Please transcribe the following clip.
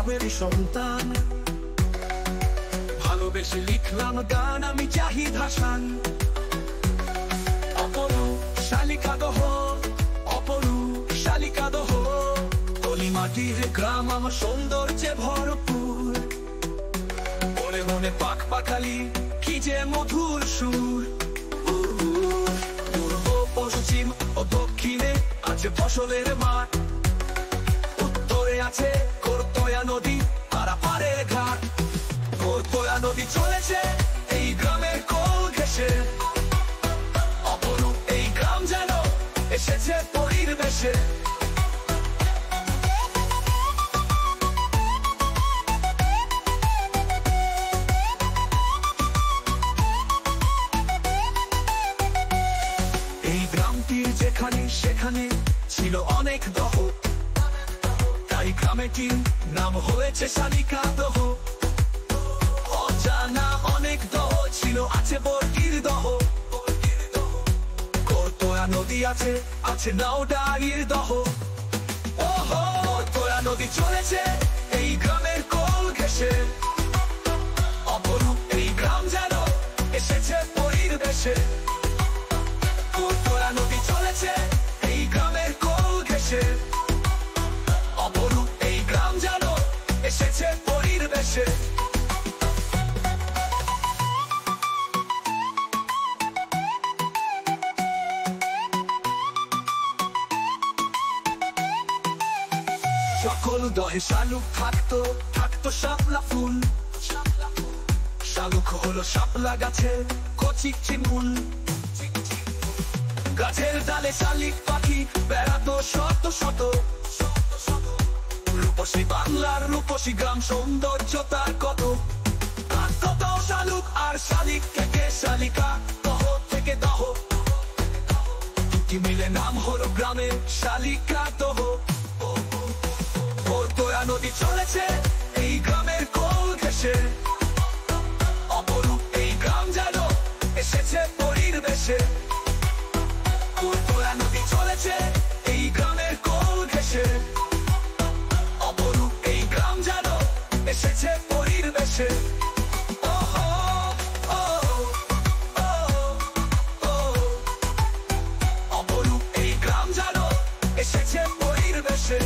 গ্রামেরই সন্তান। ভালোবেসে লিখলাম গান আমি জাহিদ হাসান। অপরূপ শালিকা দহ, অপরূপ শালিকা দহ, পলিমাটির গ্রাম আমার সৌন্দর্যে ভরপুর। মনে মনে পাখ পাখালি কি যে মধুর সুর। পূর্ব পশ্চিম ও দক্ষিণে আছে ফসলের মাঠ, উত্তরে আছে করতোয়া নদী পারাপারের ঘাট। করতোয়া নদী চলেছে এই গ্রামের কোল ঘেঁষে, অপরূপ এই গ্রাম যেন এসেছে পরীর বেশে। এই গ্রামটির যেখানে সেখানে ছিল অনেক দহ, তাই গ্রামেটির নাম হয়েছে শালিকা দহ। অজানা অনেক দহ ছিল, আছে বর্গির দহ। করতোয়া নদী আছে, আছে নাওডাঙির দহ। ওহো, করতোয়া নদী চলেছে এই গ্রামের কোল ঘেঁষে, অপরূপ এই গ্রাম যেন এসেছে পরীর বেশে। করতোয়া নদী চলেছে এই গ্রামের কোল ঘেঁষে, অপরূপ এই গ্রাম যেন এসেছে পরীর বেশে। সকল দহে শালুক থাকতো, থাকতো শাপলা ফুল। শালুক হলো শাপলা গাছের কচি চিমুল। গাছের ডালে শালিক পাখি বেড়াতো শত শত। রূপসী বাংলার রূপসী গ্রাম, সৌন্দর্য তার কত। কত শালুক আর শালিক থেকে শালিকা দহ থেকে দহ, দুটি মিলে নাম হলো গ্রামে শালিকা দহ। করতোয়া নদী চলেছে এই গ্রামের কোল ঘেঁষে, অপরূপ এই গ্রাম যেন এসেছে পরীর বেশে। করতোয়া নদী চলেছে এই গ্রামের কোল ঘেঁষে, অপরূপ এই গ্রাম যেন এসেছে পরীর বেশে। ওহো, ও, ও, ও, অপরূপ এই গ্রাম যেন এসেছে পরীর বেশে।